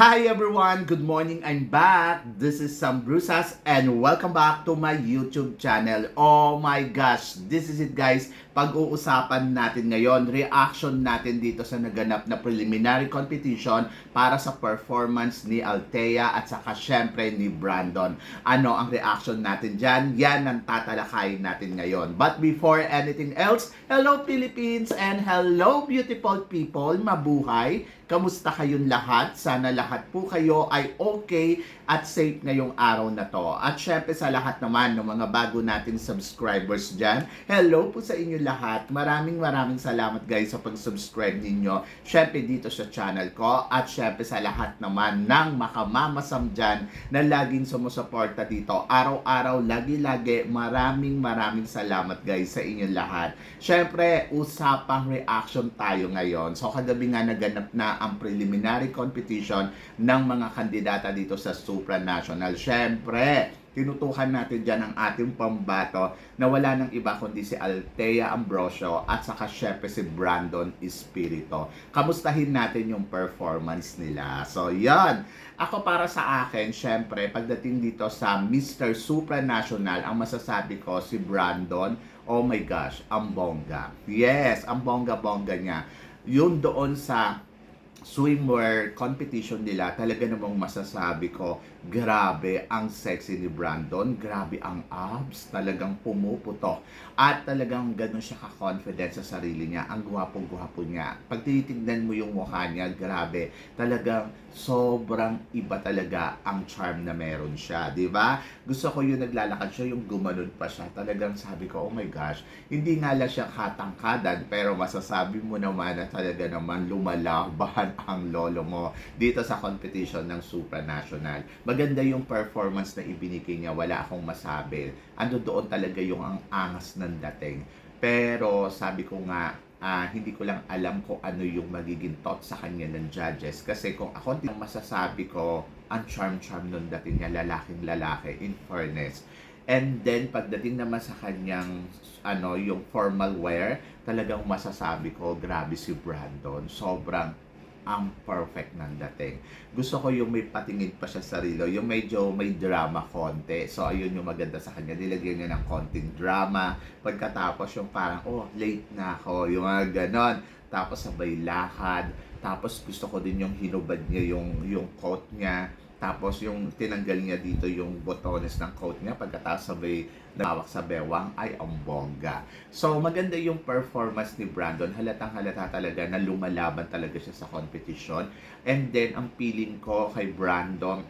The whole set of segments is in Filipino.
Hi everyone! Good morning! I'm back! This is Sam Brusas and welcome back to my YouTube channel. Oh my gosh! This is it guys! Pag-uusapan natin ngayon, reaction natin dito sa naganap na preliminary competition para sa performance ni Althea at saka syempre ni Brandon. Ano ang reaction natin dyan? Yan ang tatalakayin natin ngayon. But before anything else, hello Philippines and hello beautiful people! Mabuhay! Kamusta kayong lahat? Sana lahat po kayo ay okay at safe ngayong araw na to. At syempre sa lahat naman ng mga bago nating subscribers dyan, hello po sa inyo lahat. Maraming salamat guys sa pag-subscribe ninyo. Syempre dito sa channel ko at syempre sa lahat naman ng makamamasam dyan na laging sumusuporta dito. Araw-araw, lagi-lagi, maraming salamat guys sa inyo lahat. Syempre, usapang reaction tayo ngayon. So kagabi nga naganap na ang preliminary competition ng mga kandidata dito sa supranational. Siyempre, tinutukan natin dyan ang ating pambato na wala nang iba kundi si Althea Ambrosio at saka syempre si Brandon Espiritu. Kamustahin natin yung performance nila. So, yan. Ako para sa akin, syempre, pagdating dito sa Mr. Supranational, ang masasabi ko si Brandon, oh my gosh, ang bongga. Yes, ang bongga-bongga niya. Yun doon sa swimwear competition nila, talaga namang masasabi ko, grabe ang sexy ni Brandon, grabe ang abs, talagang pumuputok. At talagang ganun siya ka-confident sa sarili niya, ang gwapo-gwapo niya. Pag tinitignan mo yung mukha niya, grabe, talagang sobrang iba talaga ang charm na meron siya, di ba? Gusto ko yung naglalakad siya, yung gumanon pa siya, talagang sabi ko, oh my gosh, hindi nga lang siya katangkadan, pero masasabi mo naman na talaga naman lumalaban ang lolo mo dito sa competition ng supranational. Maganda yung performance na ibinigay niya, wala akong masabi. Ando doon talaga yung ang angas ng dating. Pero sabi ko nga, hindi ko lang alam kung ano yung magiging thought sa kanya ng judges. Kasi kung ako din masasabi ko, ang charm-charm ng dating niya, lalaking lalaki, in fairness. And then, pagdating naman sa kanyang, yung formal wear, talagang masasabi ko, grabe si Brandon. Sobrang ang perfect ng dating. Gusto ko yung may patingin pa siya sa rilo, yung medyo may drama konti. So, ayun yung maganda sa kanya. Nilagyan niya ng konting drama. Pagkatapos yung parang, oh, late na ako. Yung mga ganon. Tapos sabay lakad. Tapos gusto ko din yung hinubad niya yung coat niya. Tapos yung tinanggal niya dito yung botones ng coat niya pagkatapos sabay nawak sa bewang ay ang bongga. So maganda yung performance ni Brandon. Halatang halata talaga na lumalaban talaga siya sa competition. And then ang feeling ko kay Brandon,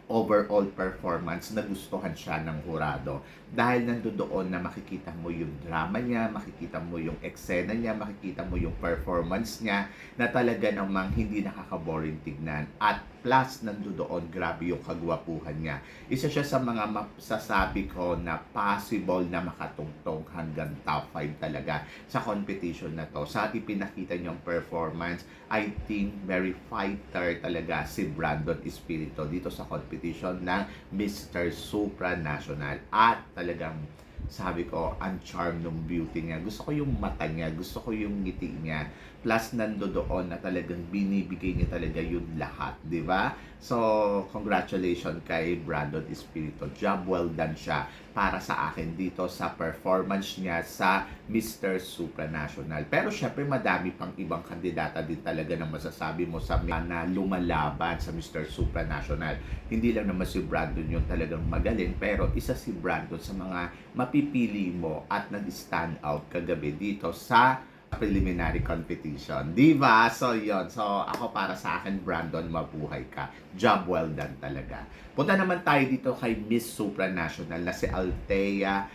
overall performance, nagustuhan siya ng hurado. Dahil nandoon na makikita mo yung drama niya, makikita mo yung eksena niya, makikita mo yung performance niya na talaga namang hindi nakaka-boring tignan. At plus nandoon, grabe yung kagwapuhan niya. Isa siya sa mga masasabi ko na possible na makatungtong hanggang top 5 talaga sa competition na to. Sa ipinakita niyang performance, I think very fighter talaga si Brandon Espiritu dito sa competition ng Mr. Supranational. At talagang sabi ko, ang charm ng beauty niya. Gusto ko yung mata niya, gusto ko yung ngiti niya. Plus, nandoon na talagang binibigay niya talaga yung lahat, di ba? So, congratulations kay Brandon Espiritu. Job well done siya para sa akin dito sa performance niya sa Mr. Supranational. Pero syempre, madami pang ibang kandidata din talaga na masasabi mo sa na lumalaban sa Mr. Supranational. Hindi lang naman si Brandon yung talagang magaling, pero isa si Brandon sa mga mapipili mo at nag-stand out kagabi dito sa preliminary competition. Diba? So, yon. So, ako para sa akin, Brandon, mabuhay ka. Job well done talaga. Punta naman tayo dito kay Miss Supranational na si Althea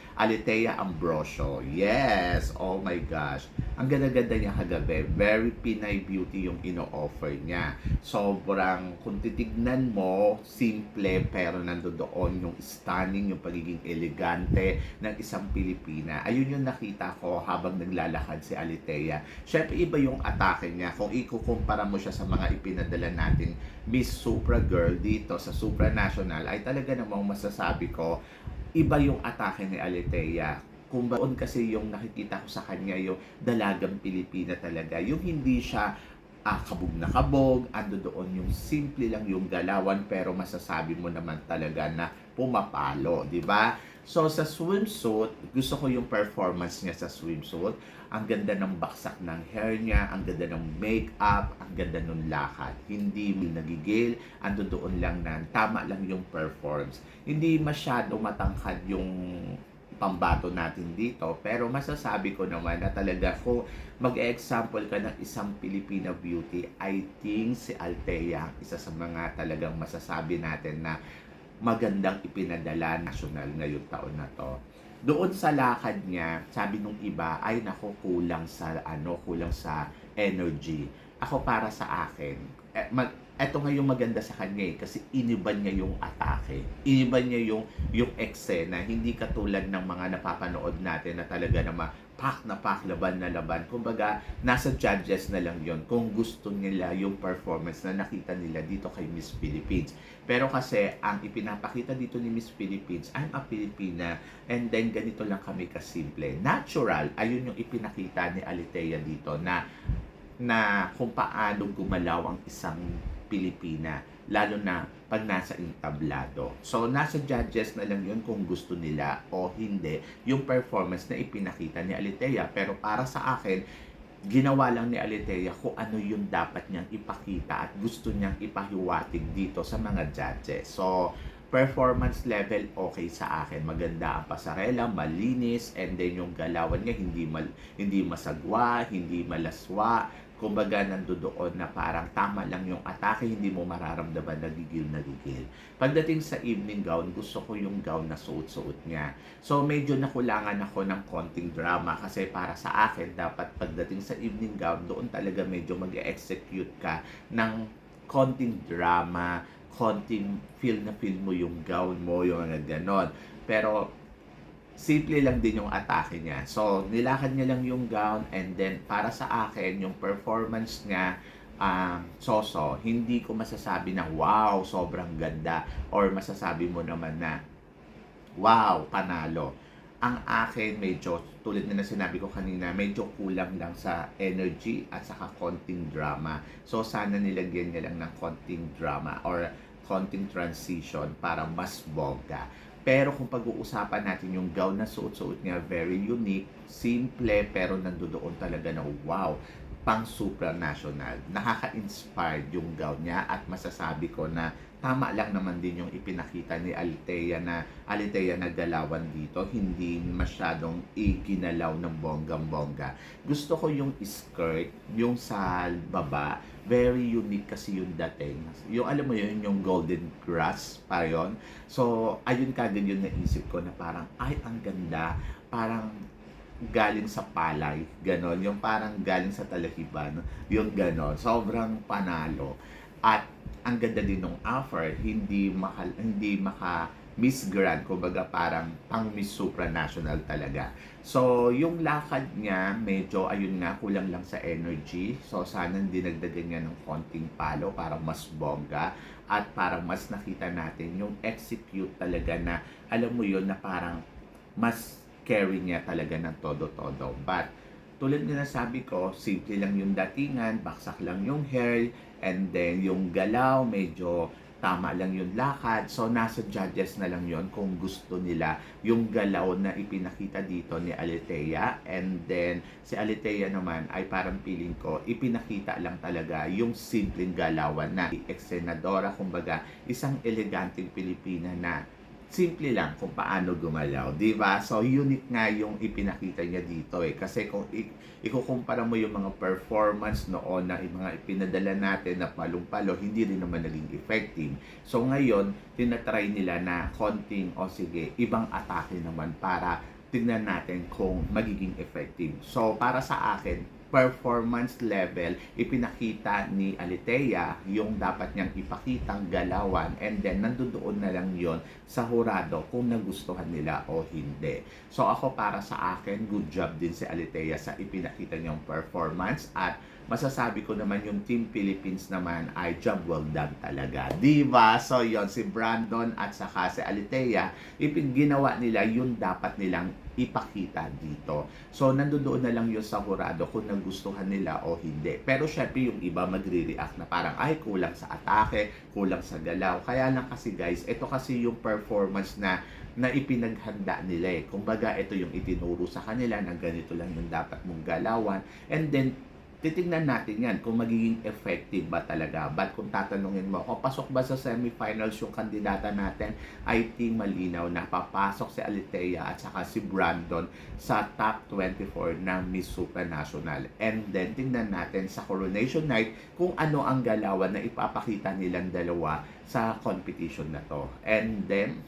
Ambrosio. Yes! Oh my gosh. Ang ganda-ganda niya kagabi. Very Pinay beauty yung ino-offer niya. Sobrang, kung titignan mo, simple pero nandoon yung stunning, yung pagiging elegante ng isang Pilipina. Ayun yung nakita ko habang naglalakad si Althea. Syempre, iba yung atake niya. Kung ikukumpara mo siya sa mga ipinadala natin Miss Supra Girl dito sa Supranational, ay talaga namang masasabi ko, iba yung atake ni Althea. Kung baon kasi yung nakikita ko sa kanya, yung dalagang Pilipina talaga. Yung hindi siya kabog na kabog, ando doon yung simple lang yung galawan pero masasabi mo naman talaga na pumapalo, di ba? So sa swimsuit, gusto ko yung performance niya sa swimsuit. Ang ganda ng baksak ng hair niya, ang ganda ng makeup, ang ganda ng lakad. Hindi nagigil, ando doon lang na tama lang yung performance. Hindi masyado matangkad yung pambato natin dito, pero masasabi ko naman na talaga kung mag-example ka ng isang Filipina beauty, I think si Althea, isa sa mga talagang masasabi natin na magandang ipinadala national ngayong taon na to. Doon sa lakad niya, sabi nung iba, ay nako, kulang sa energy. Ako para sa akin, eto nga yung maganda sa kanya kasi iniban niya yung atake. Iniban niya yung eksena, hindi katulad ng mga napapanood natin na talaga na pak na pak, laban na laban. Kumbaga, nasa judges na lang yon kung gusto nila yung performance na nakita nila dito kay Miss Philippines. Pero kasi, ang ipinapakita dito ni Miss Philippines, I'm a Filipina, and then ganito lang kami kasimple. Natural, ayun yung ipinakita ni Althea dito na kung paano gumalaw ang isang Pilipina, lalo na pag nasa entablado. So, nasa judges na lang yun kung gusto nila o hindi yung performance na ipinakita ni Althea. Pero para sa akin, ginawa lang ni Althea kung ano yung dapat niyang ipakita at gusto niyang ipahiwatig dito sa mga judges. So, performance level okay sa akin. Maganda ang pasarela, malinis, and then yung galawan niya hindi masagwa, hindi malaswa. Kumbaga nandoon na parang tama lang yung atake, hindi mo mararamdaman nagigil. Pagdating sa evening gown, gusto ko yung gown na suot-suot niya. So medyo nakulangan ako ng konting drama kasi para sa akin, dapat pagdating sa evening gown, doon talaga medyo mag-execute ka ng konting drama, konting feel mo yung gown mo, yung mga ganon. Pero simple lang din yung atake niya. So, nilakad niya lang yung gown, and then para sa akin, yung performance niya, hindi ko masasabi na wow, sobrang ganda, or masasabi mo naman na wow, panalo. Ang akin, medyo, tulad na sinabi ko kanina, medyo kulang lang sa energy at saka konting drama. So, sana nilagyan niya lang ng konting drama or konting transition para mas bongga. Pero kung pag-uusapan natin yung gown na suot-suot niya, very unique, simple, pero nandoon talaga na wow, pang supranational. Nakaka-inspired yung gown niya at masasabi ko na tama lang naman din yung ipinakita ni Althea na galawan dito, hindi masyadong iginalaw ng bonggang-bongga. Gusto ko yung skirt, yung sa baba, very unique kasi yung dating. Yung alam mo yun, yung golden grass pa yun. So, ayun kagad yung naisip ko na parang, ay, ang ganda. Parang galing sa palay, ganon. Yung parang galing sa talahiban, yung ganon. Sobrang panalo. At ang ganda din ng offer, hindi maka Miss Grand, kumbaga parang pang Miss Supranational talaga. So, yung lakad niya, medyo, ayun nga, kulang lang sa energy. So, sana dinagdagan niya ng konting palo para mas bongga at para mas nakita natin yung execute talaga na, alam mo yun, na parang mas carry niya talaga ng todo-todo. But, tulad na sabi ko, simple lang yung datingan, baksak lang yung hair, and then yung galaw, medyo tama lang yung lakad. So, nasa judges na lang yon kung gusto nila yung galaw na ipinakita dito ni Althea. And then, si Althea naman ay parang feeling ko, ipinakita lang talaga yung simpleng galawan na eksenadora, kumbaga, isang eleganteng Pilipina na simple lang kung paano gumalaw, di ba? So, unique nga yung ipinakita niya dito Kasi kung ikukumpara mo yung mga performance noon na yung mga ipinadala natin na palong-palo, hindi rin naman naging effective. So, ngayon, tinatry nila na konting, sige, ibang atake naman para tingnan natin kung magiging effective. So, para sa akin, performance level, ipinakita ni Althea yung dapat niyang ipakitang galawan, and then nandoon na lang yon sa hurado kung nagustuhan nila o hindi. So ako, para sa akin, good job din si Althea sa ipinakita niyang performance, at masasabi ko naman yung Team Philippines naman ay job well done talaga. Diba? So yon si Brandon at saka si Alitea, ginawa nila yung dapat nilang ipakita dito. So, nandoon na lang yun sa hurado kung nagustuhan nila o hindi. Pero syempre yung iba magre-react na parang, ay, kulang sa atake, kulang sa galaw. Kaya lang kasi guys, ito kasi yung performance na ipinaghanda nila eh. Kumbaga, ito yung itinuro sa kanila na ganito lang yung dapat mong galawan. And then, titingnan natin yan kung magiging effective ba talaga. But kung tatanungin mo, kung pasok ba sa semifinals yung kandidata natin, I think malinaw na papasok si Alitea at saka si Brandon sa top 24 ng Miss Supranational. And then, tingnan natin sa Coronation Night kung ano ang galawan na ipapakita nilang dalawa sa competition na to. And then,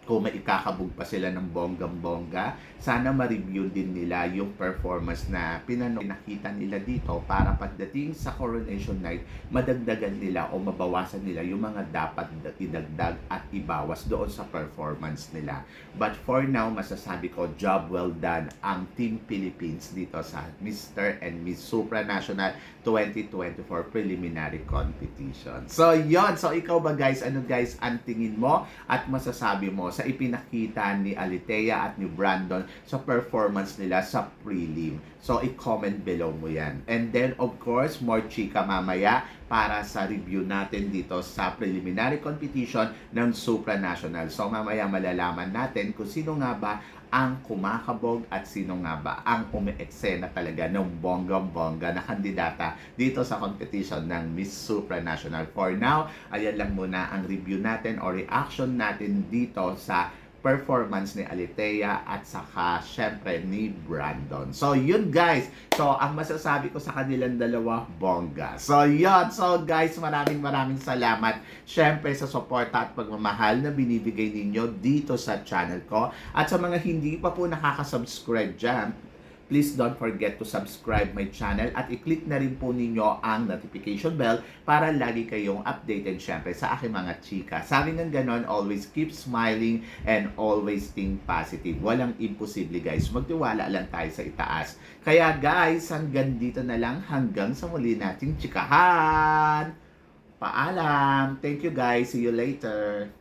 kung may ikakabog pa sila ng bonggang-bongga, sana ma-review din nila yung performance na pinakita nila dito para pagdating sa Coronation Night, madagdagan nila o mabawasan nila yung mga dapat idagdag at ibawas doon sa performance nila. But for now, masasabi ko, job well done ang Team Philippines dito sa Mr. and Miss Supranational 2024 Preliminary Competition. So, yon. So, ikaw ba guys, ano guys ang tingin mo at masasabi mo sa ipinakita ni Alitea at ni Brandon sa performance nila sa prelim? So, i-comment below mo yan. And then, of course, more chika mamaya para sa review natin dito sa preliminary competition ng Supranational. So, mamaya malalaman natin kung sino nga ba ang kumakabog at sino nga ba ang umi-eksena talaga ng bonggang-bongga na kandidata dito sa competition ng Miss Supranational. For now, ayan lang muna ang review natin o reaction natin dito sa performance ni Alitea at saka syempre ni Brandon. So yun guys. So ang masasabi ko sa kanilang dalawa, bongga. So yun. So guys, maraming salamat syempre sa suporta at pagmamahal na binibigay ninyo dito sa channel ko. At sa mga hindi pa po nakaka-subscribe dyan, please don't forget to subscribe my channel at i-click na rin po ninyo ang notification bell para lagi kayong updated syempre sa aking mga chika. Sabi ng ganon, always keep smiling and always think positive. Walang imposible guys. Magtiwala lang tayo sa itaas. Kaya guys, hanggang dito na lang. Hanggang sa muli nating chikahan. Paalam. Thank you guys. See you later.